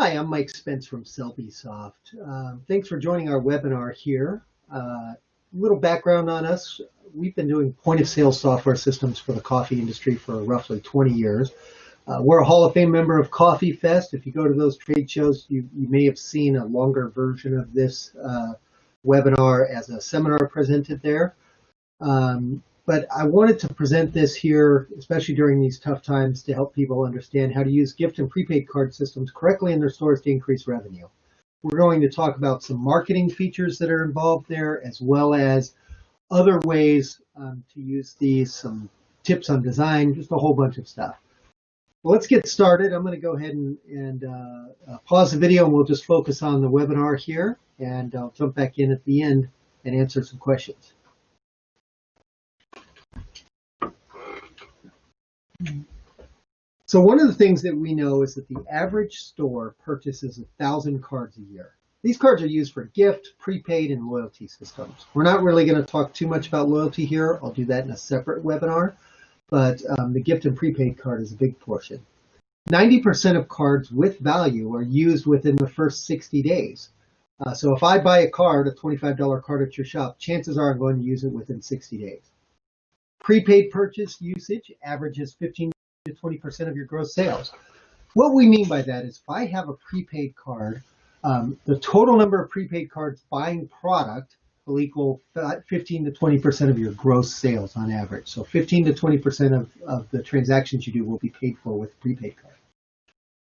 Hi, I'm Mike Spence from SelbySoft. Thanks for joining our webinar here. Little background on us. We've been doing point-of-sale software systems for the coffee industry for roughly 20 years. We're a Hall of Fame member of Coffee Fest. If you go to those trade shows, you may have seen a longer version of this webinar as a seminar presented there. But I wanted to present this here, especially during these tough times, to help people understand how to use gift and prepaid card systems correctly in their stores to increase revenue. We're going to talk about some marketing features that are involved there, as well as other ways to use these, some tips on design, just a whole bunch of stuff. Well, let's get started. I'm going to go ahead and pause the video, and we'll just focus on the webinar here, and I'll jump back in at the end and answer some questions. So one of the things that we know is that the average store purchases 1,000 cards a year. These cards are used for gift, prepaid, and loyalty systems. We're not really going to talk too much about loyalty here. I'll do that in a separate webinar, but the gift and prepaid card is a big portion. 90% of cards with value are used within the first 60 days. So if I buy a card, a $25 card at your shop, chances are I'm going to use it within 60 days. Prepaid purchase usage averages 15 to 20% of your gross sales. What we mean by that is if I have a prepaid card, the total number of prepaid cards buying product will equal 15 to 20% of your gross sales on average. So 15 to 20% of the transactions you do will be paid for with a prepaid card.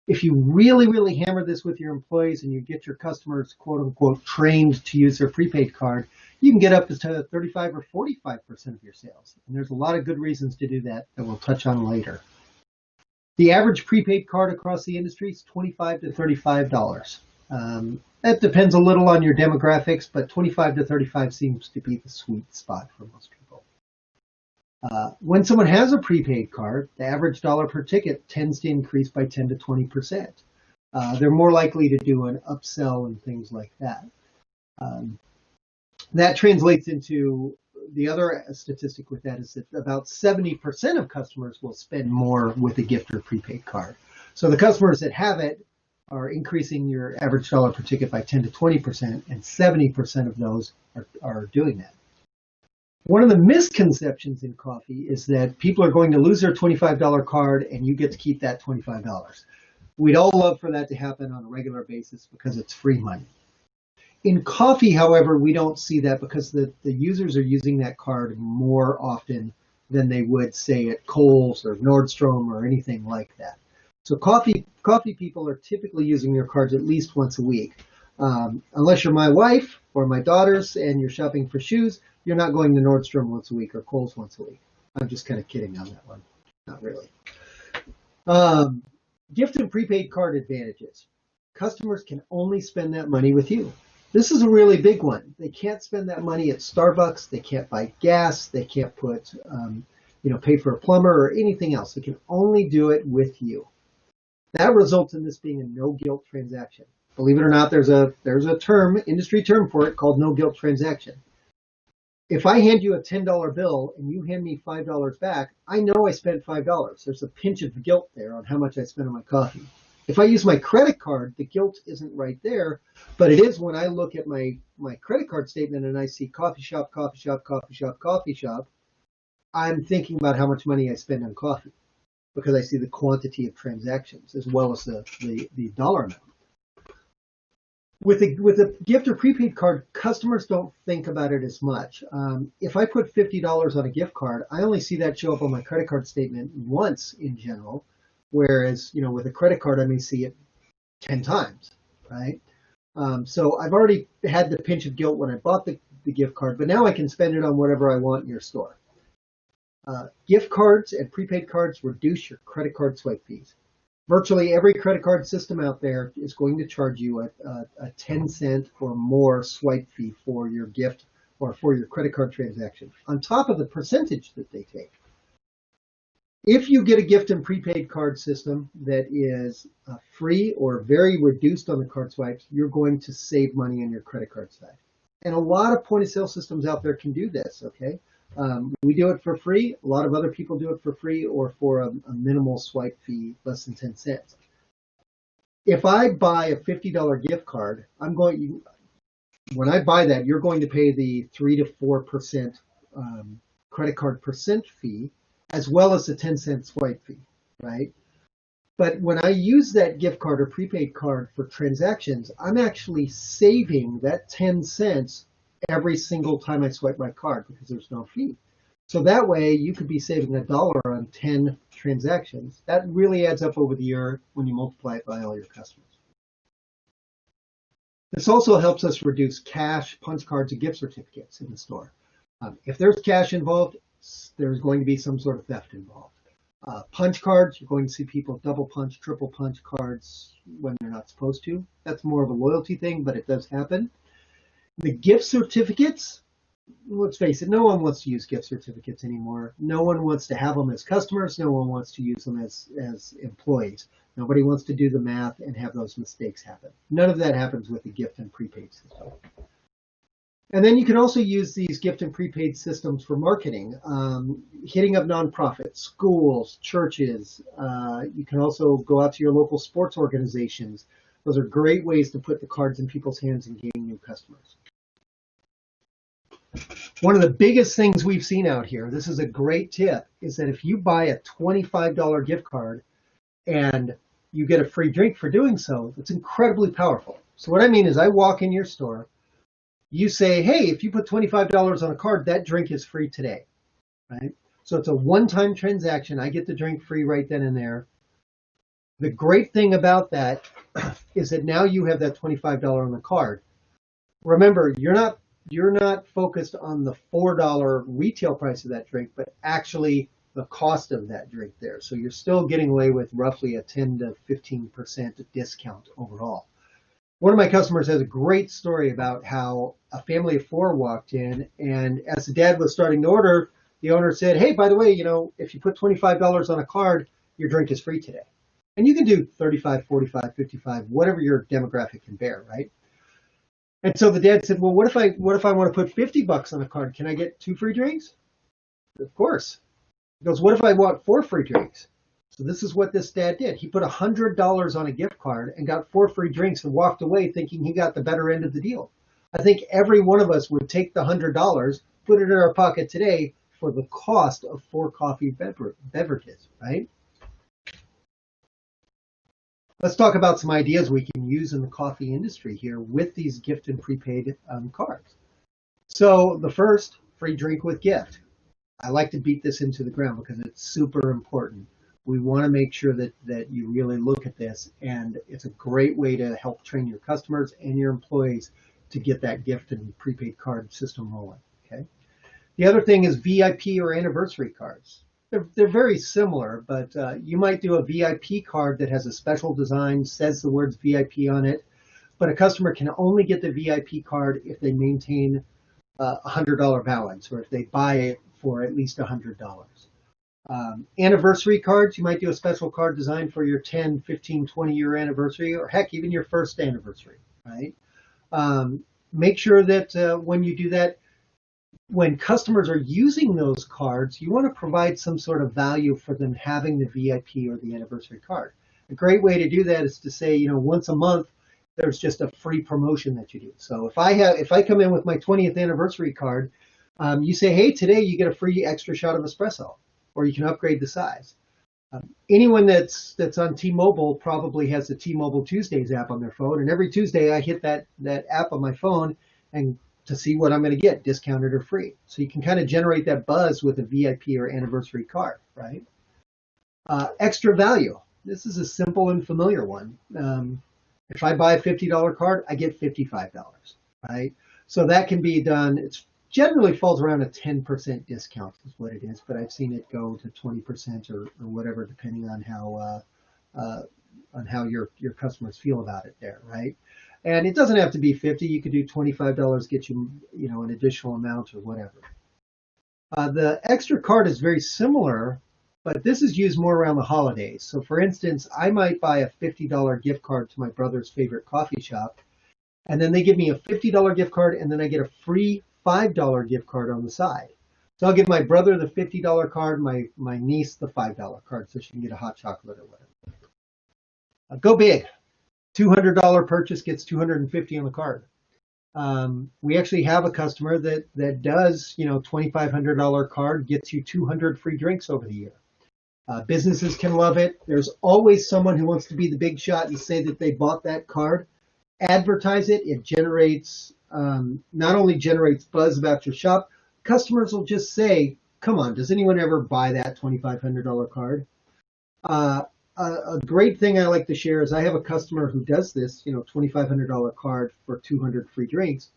If you really hammer this with your employees and you get your customers, quote unquote, trained to use their prepaid card, you can get up to 35 or 45% of your sales. And there's a lot of good reasons to do that we'll touch on later. The average prepaid card across the industry is $25 to $35. That depends a little on your demographics, but 25 to 35 seems to be the sweet spot for most people. When someone has a prepaid card, the average dollar per ticket tends to increase by 10 to 20%. They're more likely to do an upsell and things like that. That translates into the other statistic with that is that about 70% of customers will spend more with a gift or prepaid card. So the customers that have it are increasing your average dollar per ticket by 10 to 20%, and 70% of those are doing that. One of the misconceptions in coffee is that people are going to lose their $25 card and you get to keep that $25. We'd all love for that to happen on a regular basis because it's free money. In coffee, however, we don't see that because the users are using that card more often than they would, say, at Kohl's or Nordstrom or anything like that. So coffee people are typically using their cards at least once a week. Unless you're my wife or my daughters and you're shopping for shoes, you're not going to Nordstrom once a week or Kohl's once a week. I'm just kind of kidding on that one. Not really. Gift and prepaid card advantages. Customers can only spend that money with you. This is a really big one. They can't spend that money at Starbucks. They can't buy gas. They can't put, pay for a plumber or anything else. They can only do it with you. That results in this being a no-guilt transaction. Believe it or not, there's a term, industry term for it called no-guilt transaction. If I hand you a $10 bill and you hand me $5 back, I know I spent $5. There's a pinch of guilt there on how much I spent on my coffee. If I use my credit card, the guilt isn't right there, but it is when I look at my credit card statement and I see coffee shop, coffee shop, coffee shop, coffee shop, I'm thinking about how much money I spend on coffee because I see the quantity of transactions as well as the dollar amount. With a gift or prepaid card, customers don't think about it as much. If I put $50 on a gift card, I only see that show up on my credit card statement once in general. Whereas, with a credit card, I may see it 10 times, right? So I've already had the pinch of guilt when I bought the gift card, but now I can spend it on whatever I want in your store. Gift cards and prepaid cards reduce your credit card swipe fees. Virtually every credit card system out there is going to charge you a 10-cent or more swipe fee for your gift or for your credit card transaction, on top of the percentage that they take. If you get a gift and prepaid card system that is free or very reduced on the card swipes, you're going to save money on your credit card side. And a lot of point of sale systems out there can do this, okay? We do it for free. A lot of other people do it for free or for a minimal swipe fee, less than 10 cents. if I buy a $50 gift card, when I buy that, you're going to pay the 3 to 4% credit card percent fee, as well as the 10-cent swipe fee, right? But when I use that gift card or prepaid card for transactions, I'm actually saving that 10 cents every single time I swipe my card because there's no fee. So that way you could be saving $1 on 10 transactions. That really adds up over the year when you multiply it by all your customers. This also helps us reduce cash, punch cards, and gift certificates in the store. If there's cash involved, there's going to be some sort of theft involved. Punch cards, you're going to see people double punch, triple punch cards when they're not supposed to. That's more of a loyalty thing, but it does happen. The gift certificates, let's face it, no one wants to use gift certificates anymore. No one wants to have them as customers. No one wants to use them as employees. Nobody wants to do the math and have those mistakes happen. None of that happens with the gift and prepaid system. And then you can also use these gift and prepaid systems for marketing, hitting up nonprofits, schools, churches. You can also go out to your local sports organizations. Those are great ways to put the cards in people's hands and gain new customers. One of the biggest things we've seen out here, this is a great tip, is that if you buy a $25 gift card and you get a free drink for doing so, it's incredibly powerful. So what I mean is I walk in your store, you say, hey, if you put $25 on a card, that drink is free today, right? So it's a one-time transaction. I get the drink free right then and there. The great thing about that is that now you have that $25 on the card. Remember, you're not focused on the $4 retail price of that drink, but actually the cost of that drink there. So you're still getting away with roughly a 10 to 15% discount overall. One of my customers has a great story about how a family of 4 walked in, and as the dad was starting to order, the owner said, hey, by the way, if you put $25 on a card, your drink is free today. And you can do 35, 45, 55, whatever your demographic can bear, right? And so the dad said, well, what if I want to put $50 on a card? Can I get 2 free drinks? Of course. He goes, what if I want 4 free drinks? So this is what this dad did. He put $100 on a gift card and got 4 free drinks and walked away thinking he got the better end of the deal. I think every one of us would take the $100, put it in our pocket today for the cost of 4 coffee beverages, right? Let's talk about some ideas we can use in the coffee industry here with these gift and prepaid cards. So the first, free drink with gift. I like to beat this into the ground because it's super important. We want to make sure that you really look at this, and it's a great way to help train your customers and your employees to get that gift and prepaid card system rolling. Okay. The other thing is VIP or anniversary cards. They're very similar, but you might do a VIP card that has a special design, says the words VIP on it, but a customer can only get the VIP card if they maintain a $100 balance or if they buy it for at least $100. Anniversary cards, you might do a special card designed for your 10, 15, 20-year anniversary, or heck, even your first anniversary, right? Make sure that when you do that, when customers are using those cards, you want to provide some sort of value for them having the VIP or the anniversary card. A great way to do that is to say, once a month, there's just a free promotion that you do. So if I come in with my 20th anniversary card, you say, hey, today you get a free extra shot of espresso, or you can upgrade the size. Anyone that's on T-Mobile probably has the T-Mobile Tuesdays app on their phone, and every Tuesday I hit that app on my phone and to see what I'm going to get, discounted or free. So you can kind of generate that buzz with a VIP or anniversary card, right? Extra value. This is a simple and familiar one. If I buy a $50 card, I get $55, right? So that can be done. It generally falls around a 10% discount is what it is, but I've seen it go to 20% or whatever, depending on how your customers feel about it there, right? And it doesn't have to be 50. You could do $25, get you, an additional amount or whatever. The extra card is very similar, but this is used more around the holidays. So for instance, I might buy a $50 gift card to my brother's favorite coffee shop, and then they give me a $50 gift card, and then I get a free $5 gift card on the side. So I'll give my brother the $50 card, my niece the $5 card, so she can get a hot chocolate or whatever. Go big. $200 purchase gets $250 on the card. We actually have a customer that does, $2,500 card gets you 200 free drinks over the year. Businesses can love it. There's always someone who wants to be the big shot and say that they bought that card. Advertise it. It generates, not only generates buzz about your shop, customers will just say, come on, does anyone ever buy that $2,500 card? A great thing I like to share is I have a customer who does this, $2,500 card for 200 free drinks.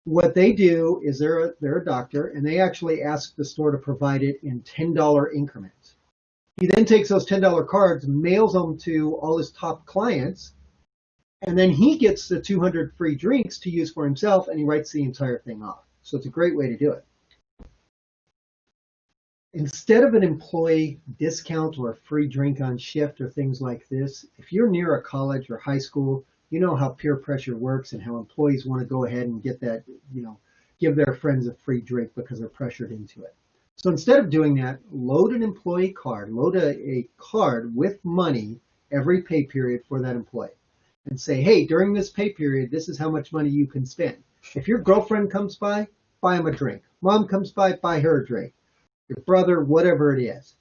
What they do is they're a doctor, and they actually ask the store to provide it in $10 increments. He then takes those $10 cards, mails them to all his top clients, and then he gets the 200 free drinks to use for himself, and he writes the entire thing off. So it's a great way to do it. Instead of an employee discount or a free drink on shift or things like this, if you're near a college or high school, you know how peer pressure works and how employees want to go ahead and get that, give their friends a free drink because they're pressured into it. So instead of doing that, load an employee card, load a card with money every pay period for that employee and say, hey, during this pay period, this is how much money you can spend. If your girlfriend comes by, buy him a drink. Mom comes by, buy her a drink. Your brother, whatever it is.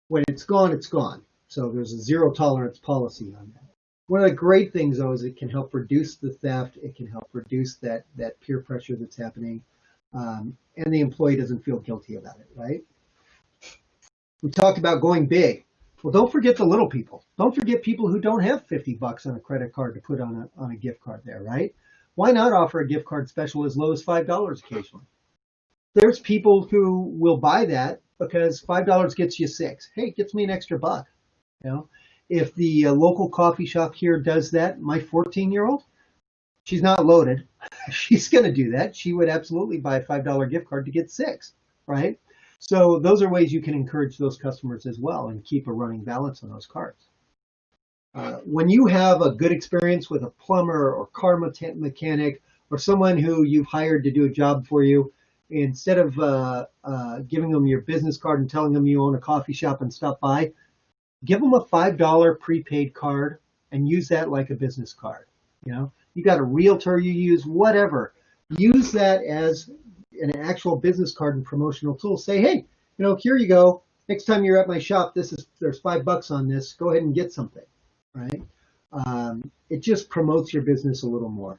When it's gone, it's gone. So there's a zero tolerance policy on that. One of the great things, though, is it can help reduce the theft. It can help reduce that peer pressure that's happening. And the employee doesn't feel guilty about it, right? We talked about going big. Well, don't forget the little people. Don't forget people who don't have $50 on a credit card to put on a gift card there, right? Why not offer a gift card special as low as $5 occasionally? There's people who will buy that because $5 gets you 6. Hey, it gets me an extra buck. If the local coffee shop here does that, my 14-year-old, she's not loaded. She's going to do that. She would absolutely buy a $5 gift card to get 6, right? So those are ways you can encourage those customers as well and keep a running balance on those cards. When you have a good experience with a plumber or car mechanic or someone who you've hired to do a job for you, instead of giving them your business card and telling them you own a coffee shop and stop by, give them a $5 prepaid card and use that like a business card. You got a realtor you use, whatever. Use that as an actual business card and promotional tool. Say, hey, here you go. Next time you're at my shop, there's $5 on this. Go ahead and get something, right? It just promotes your business a little more.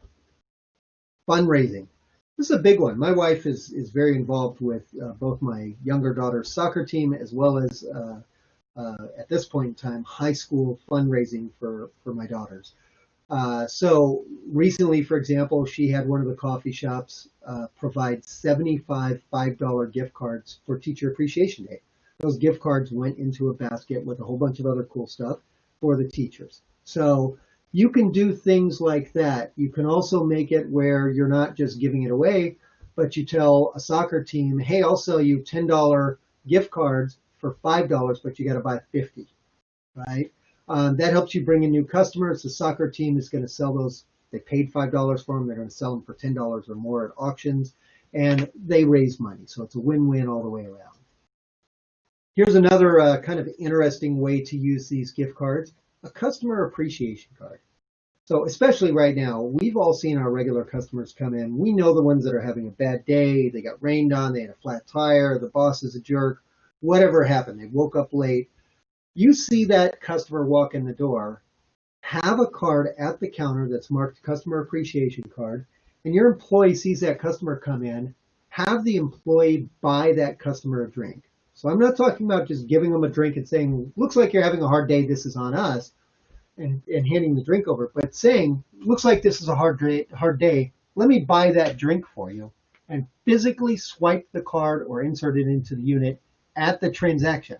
Fundraising. This is a big one. My wife is very involved with both my younger daughter's soccer team as well as, at this point in time, high school fundraising for my daughters. So recently, for example, she had one of the coffee shops provide 75 $5 gift cards for Teacher Appreciation Day. Those gift cards went into a basket with a whole bunch of other cool stuff for the teachers. So you can do things like that. You can also make it where you're not just giving it away, but you tell a soccer team, hey, I'll sell you $10 gift cards for $5, but you got to buy 50, right? That helps you bring in new customers. The soccer team is going to sell those. They paid $5 for them. They're going to sell them for $10 or more at auctions, and they raise money. So it's a win-win all the way around. Here's another kind of interesting way to use these gift cards, a customer appreciation card. So especially right now, we've all seen our regular customers come in. We know the ones that are having a bad day. They got rained on. They had a flat tire. The boss is a jerk. Whatever happened. They woke up late. You see that customer walk in the door, have a card at the counter that's marked customer appreciation card, and your employee sees that customer come in, have the employee buy that customer a drink. So I'm not talking about just giving them a drink and saying, looks like you're having a hard day, this is on us, and handing the drink over, but saying, looks like this is a hard day, let me buy that drink for you, and physically swipe the card or insert it into the unit at the transaction.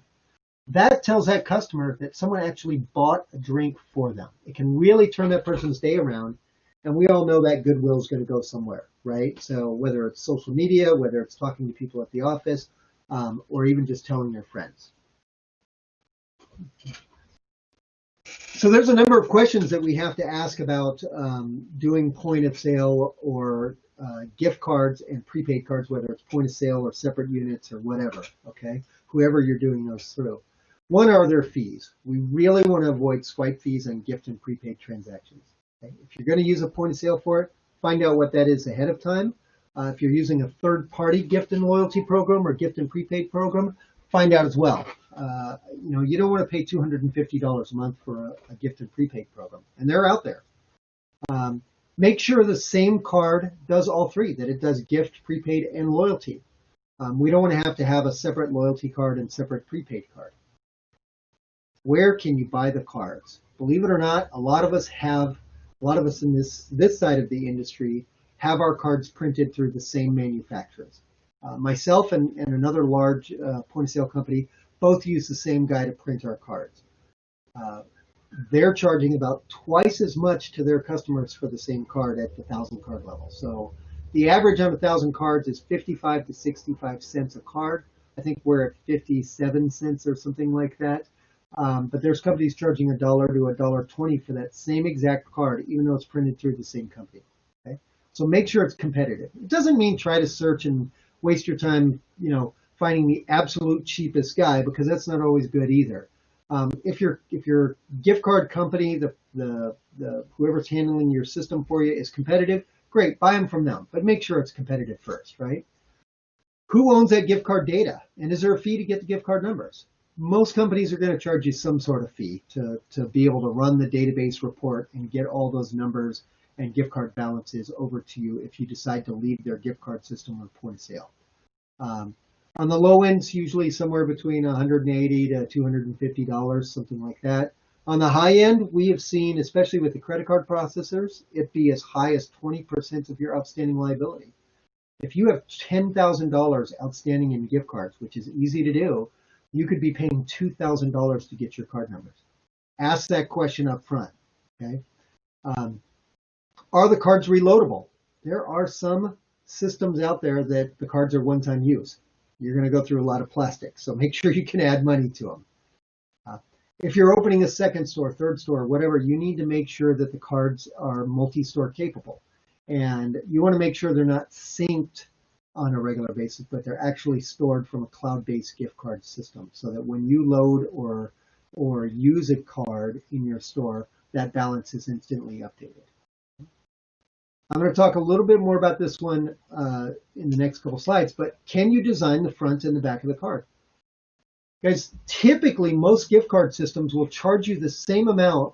That tells that customer that someone actually bought a drink for them. It can really turn that person's day around, and we all know that goodwill is going to go somewhere, right? So whether it's social media, whether it's talking to people at the office, or even just telling their friends. So there's a number of questions that we have to ask about doing point of sale or gift cards and prepaid cards, whether it's point of sale or separate units or whatever, okay? Whoever you're doing those through. One, are there fees? We really want to avoid swipe fees on gift and prepaid transactions. Okay? If you're going to use a point of sale for it, find out what that is ahead of time. If you're using a third-party gift and loyalty program or gift and prepaid program, find out as well. You don't want to pay $250 a month for a gift and prepaid program, and they're out there. Make sure the same card does all three, that it does gift, prepaid, and loyalty. We don't want to have a separate loyalty card and separate prepaid card. Where can you buy the cards? Believe it or not, a lot of us in this side of the industry have our cards printed through the same manufacturers. Myself and another large point of sale company both use the same guy to print our cards. They're charging about twice as much to their customers for the same card at the 1,000 card level. So the average on 1,000 cards is 55 to 65 cents a card. I think we're at 57 cents or something like that. But there's companies charging $1 to $1.20 for that same exact card, even though it's printed through the same company. Okay? So make sure it's competitive. It doesn't mean try to search and waste your time, finding the absolute cheapest guy, because that's not always good either. If your gift card company, the whoever's handling your system for you is competitive, great, buy them from them. But make sure it's competitive first, right? Who owns that gift card data? And is there a fee to get the gift card numbers? Most companies are going to charge you some sort of fee to be able to run the database report and get all those numbers and gift card balances over to you if you decide to leave their gift card system or point of sale. On the low end, it's usually somewhere between $180 to $250, something like that. On the high end, we have seen, especially with the credit card processors, it be as high as 20% of your outstanding liability. If you have $10,000 outstanding in gift cards, which is easy to do, you could be paying $2,000 to get your card numbers. Ask that question up front. Okay? Are the cards reloadable? There are some systems out there that the cards are one-time use. You're going to go through a lot of plastic, so make sure you can add money to them. If you're opening a second store, third store, whatever, you need to make sure that the cards are multi-store capable. And you want to make sure they're not synced on a regular basis, but they're actually stored from a cloud-based gift card system, so that when you load or use a card in your store, that balance is instantly updated. I'm going to talk a little bit more about this one in the next couple slides, but can you design the front and the back of the card? Guys, typically most gift card systems will charge you the same amount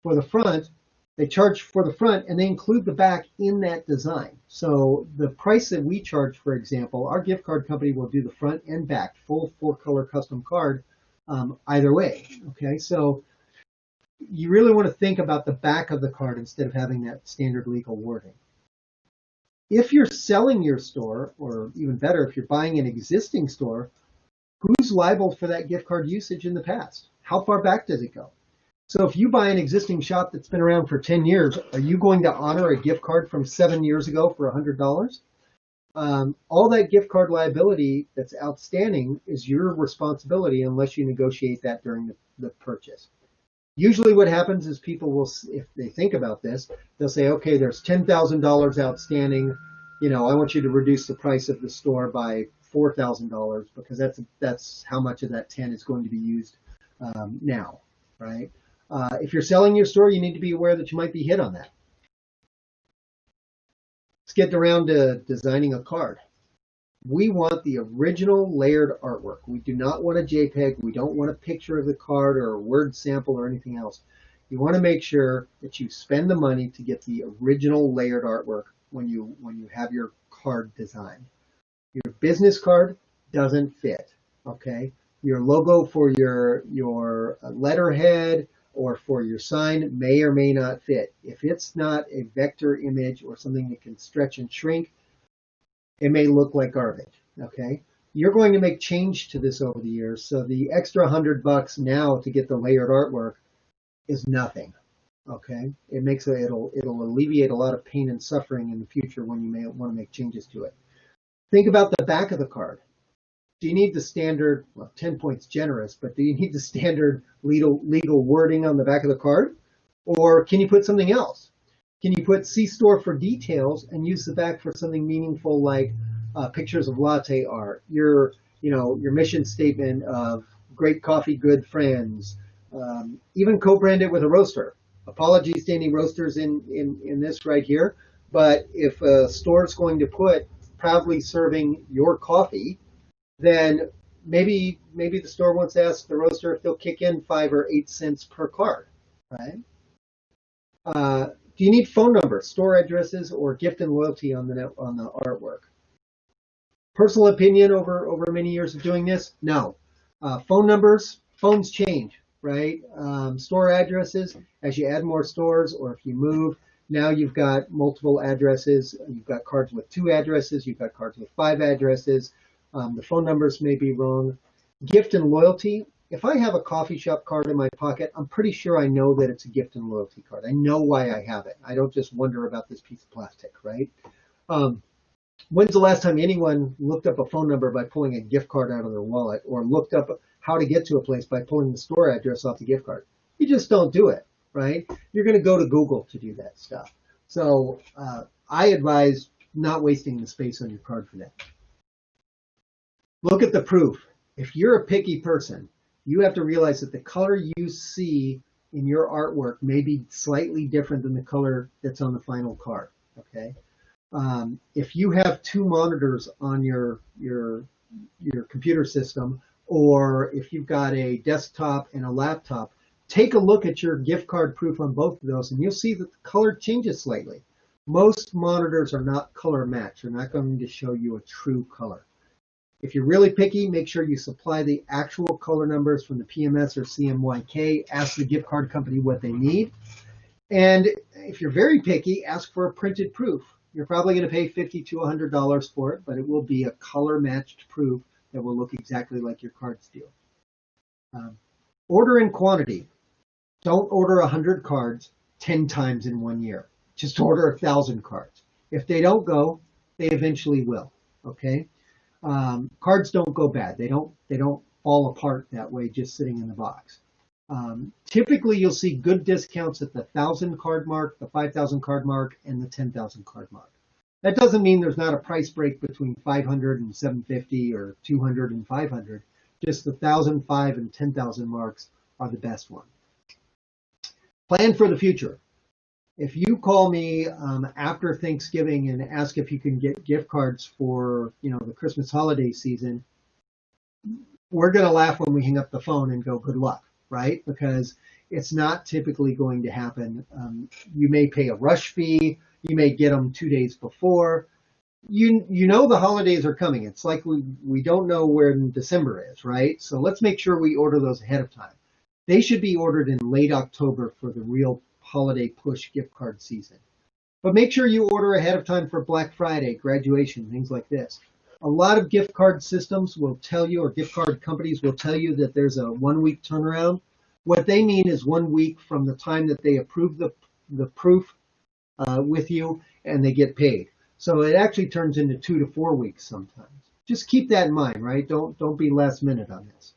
for the front. They charge for the front and they include the back in that design. So the price that we charge, for example, our gift card company will do the front and back, full 4-color custom card either way. Okay, so you really want to think about the back of the card instead of having that standard legal wording. If you're selling your store, or even better, if you're buying an existing store, who's liable for that gift card usage in the past? How far back does it go? So if you buy an existing shop that's been around for 10 years, are you going to honor a gift card from 7 years ago for $100? All that gift card liability that's outstanding is your responsibility unless you negotiate that during the purchase. Usually what happens is people will, if they think about this, they'll say, okay, there's $10,000 outstanding. I want you to reduce the price of the store by $4,000 because that's how much of that 10 is going to be used now, right? If you're selling your store, you need to be aware that you might be hit on that. Let's get around to designing a card. We want the original layered artwork. We do not want a JPEG. We don't want a picture of the card or a word sample or anything else. You want to make sure that you spend the money to get the original layered artwork when you have your card designed. Your business card doesn't fit, okay? Your logo for your letterhead or for your sign may or may not fit. If it's not a vector image or something that can stretch and shrink, it may look like garbage, okay? You're going to make change to this over the years, so the extra $100 now to get the layered artwork is nothing, okay? It'll alleviate a lot of pain and suffering in the future when you may want to make changes to it. Think about the back of the card. Do you need the standard, 10 points generous, but do you need the standard legal wording on the back of the card? Or can you put something else? Can you put see store for details and use the back for something meaningful like pictures of latte art, your mission statement of great coffee, good friends, even co-brand it with a roaster. Apologies to any roasters in this right here, but if a store is going to put proudly serving your coffee, then maybe the store wants to ask the roaster if they'll kick in 5 or 8 cents per card, right? Do you need phone numbers, store addresses, or gift and loyalty on the artwork? Personal opinion over many years of doing this, no. Phone numbers, phones change, right? Store addresses, as you add more stores or if you move, now you've got multiple addresses. You've got cards with 2 addresses. You've got cards with 5 addresses. The phone numbers may be wrong. Gift and loyalty. If I have a coffee shop card in my pocket, I'm pretty sure I know that it's a gift and loyalty card. I know why I have it. I don't just wonder about this piece of plastic, right? When's the last time anyone looked up a phone number by pulling a gift card out of their wallet, or looked up how to get to a place by pulling the store address off the gift card? You just don't do it, right? You're going to go to Google to do that stuff. So I advise not wasting the space on your card for that. Look at the proof. If you're a picky person, you have to realize that the color you see in your artwork may be slightly different than the color that's on the final card, okay? If you have 2 monitors on your computer system, or if you've got a desktop and a laptop, take a look at your gift card proof on both of those, and you'll see that the color changes slightly. Most monitors are not color matched. They're not going to show you a true color. If you're really picky, make sure you supply the actual color numbers from the PMS or CMYK. Ask the gift card company what they need. And if you're very picky, ask for a printed proof. You're probably going to pay $50 to $100 for it, but it will be a color-matched proof that will look exactly like your cards do. Order in quantity. Don't order 100 cards 10 times in 1 year. Just order 1,000 cards. If they don't go, they eventually will. Okay. Cards don't go bad. They don't fall apart that way just sitting in the box. Typically, you'll see good discounts at the 1,000 card mark, the 5,000 card mark, and the 10,000 card mark. That doesn't mean there's not a price break between 500 and 750 or 200 and 500. Just the 1,000, 5, and 10,000 marks are the best ones. Plan for the future. If you call me after Thanksgiving and ask if you can get gift cards for the Christmas holiday season, we're going to laugh when we hang up the phone and go, good luck, right? Because it's not typically going to happen. You may pay a rush fee. You may get them 2 days before. You know the holidays are coming. It's like we don't know when December is, right? So let's make sure we order those ahead of time. They should be ordered in late October for the real holiday push gift card season. But make sure you order ahead of time for Black Friday, graduation, things like this. A lot of gift card systems will tell you, or gift card companies will tell you, that there's a 1-week turnaround. What they mean is 1 week from the time that they approve the proof with you and they get paid. So it actually turns into 2 to 4 weeks sometimes. Just keep that in mind, right? Don't be last minute on this.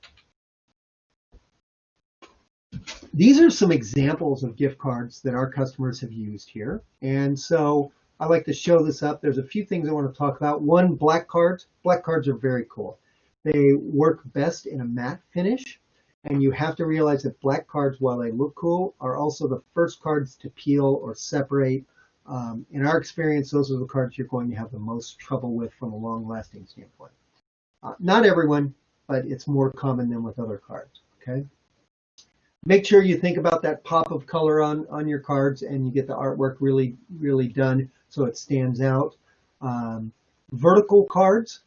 These are some examples of gift cards that our customers have used here. And so I like to show this up. There's a few things I want to talk about. One, black cards. Black cards are very cool. They work best in a matte finish. And you have to realize that black cards, while they look cool, are also the first cards to peel or separate. In our experience, those are the cards you're going to have the most trouble with from a long-lasting standpoint. Not everyone, but it's more common than with other cards. Okay. Make sure you think about that pop of color on your cards and you get the artwork really, really done so it stands out. Vertical cards.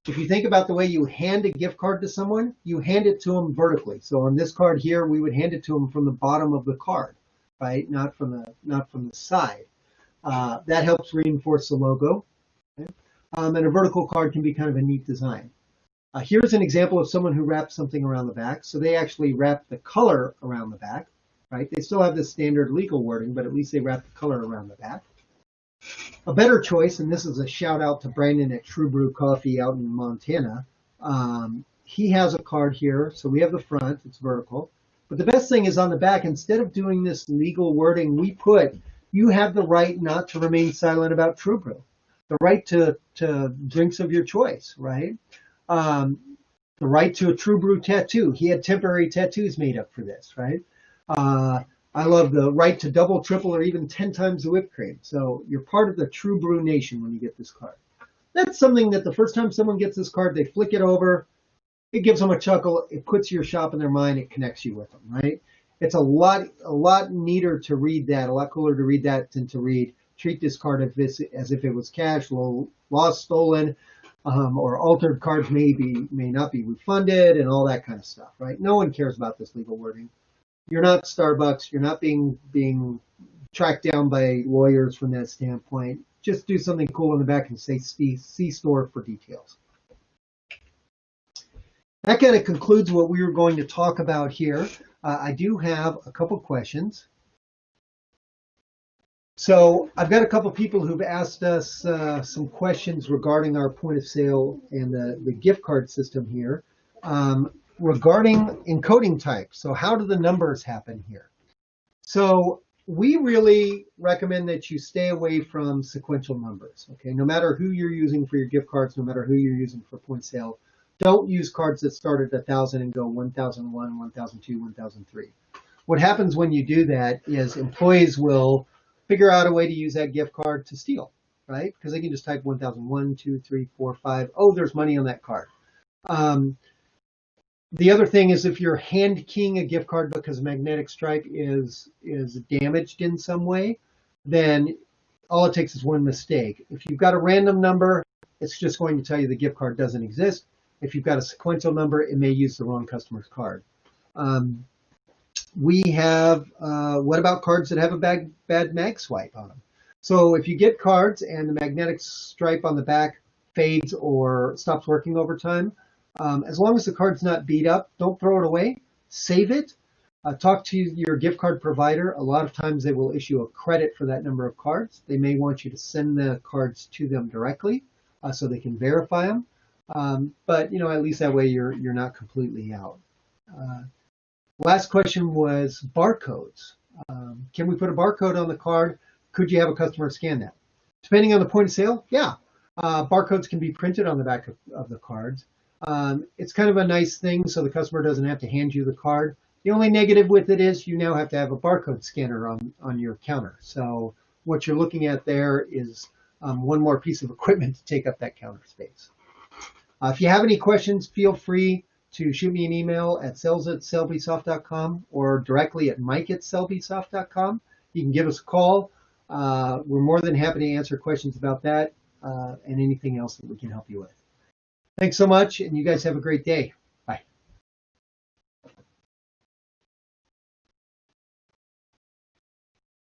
If you think about the way you hand a gift card to someone, you hand it to them vertically. So on this card here, we would hand it to them from the bottom of the card, right? Not from the side. That helps reinforce the logo. Okay? And a vertical card can be kind of a neat design. Here's an example of someone who wrapped something around the back. So they actually wrapped the color around the back, right? They still have the standard legal wording, but at least they wrapped the color around the back. A better choice, and this is a shout out to Brandon at True Brew Coffee out in Montana. He has a card here. So we have the front, it's vertical. But the best thing is on the back, instead of doing this legal wording, we put, you have the right not to remain silent about True Brew. The right to drinks of your choice, right? The right to a True Brew tattoo. He had temporary tattoos made up for this, right? I love the right to double, triple, or even 10 times the whipped cream. So you're part of the True Brew Nation when you get this card. That's something that the first time someone gets this card, they flick it over, it gives them a chuckle, it puts your shop in their mind, it connects you with them, right? It's a lot neater to read that, a lot cooler to read that than to read treat this card as if it was cash, lost, stolen, or altered cards may not be refunded, and all that kind of stuff, right? No one cares about this legal wording. You're not Starbucks. You're not being tracked down by lawyers from that standpoint. Just do something cool in the back and say see store for details. That kind of concludes what we were going to talk about here. I do have a couple questions. So I've got a couple people who've asked us some questions regarding our point of sale and the gift card system here. Regarding encoding types. So how do the numbers happen here? So we really recommend that you stay away from sequential numbers. Okay, no matter who you're using for your gift cards, no matter who you're using for point of sale, don't use cards that start at 1,000 and go 1,001, 1,002, 1,003. What happens when you do that is employees will figure out a way to use that gift card to steal, right? Because they can just type 1,001, 2, 3, 4, 5. Oh, there's money on that card. The other thing is if you're hand keying a gift card because a magnetic stripe is damaged in some way, then all it takes is one mistake. If you've got a random number, it's just going to tell you the gift card doesn't exist. If you've got a sequential number, it may use the wrong customer's card. We have, what about cards that have a bad mag swipe on them? So if you get cards and the magnetic stripe on the back fades or stops working over time, as long as the card's not beat up, don't throw it away. Save it. Talk to your gift card provider. A lot of times they will issue a credit for that number of cards. They may want you to send the cards to them directly so they can verify them. But at least that way you're not completely out. Last question was barcodes. Can we put a barcode on the card? Could you have a customer scan that? Depending on the point of sale, yeah. Barcodes can be printed on the back of the cards. It's kind of a nice thing so the customer doesn't have to hand you the card. The only negative with it is you now have to have a barcode scanner on your counter. So what you're looking at there is one more piece of equipment to take up that counter space. If you have any questions, feel free to shoot me an email at sales@SelbySoft.com or directly at mike@SelbySoft.com. You can give us a call. We're more than happy to answer questions about that and anything else that we can help you with. Thanks so much, and you guys have a great day.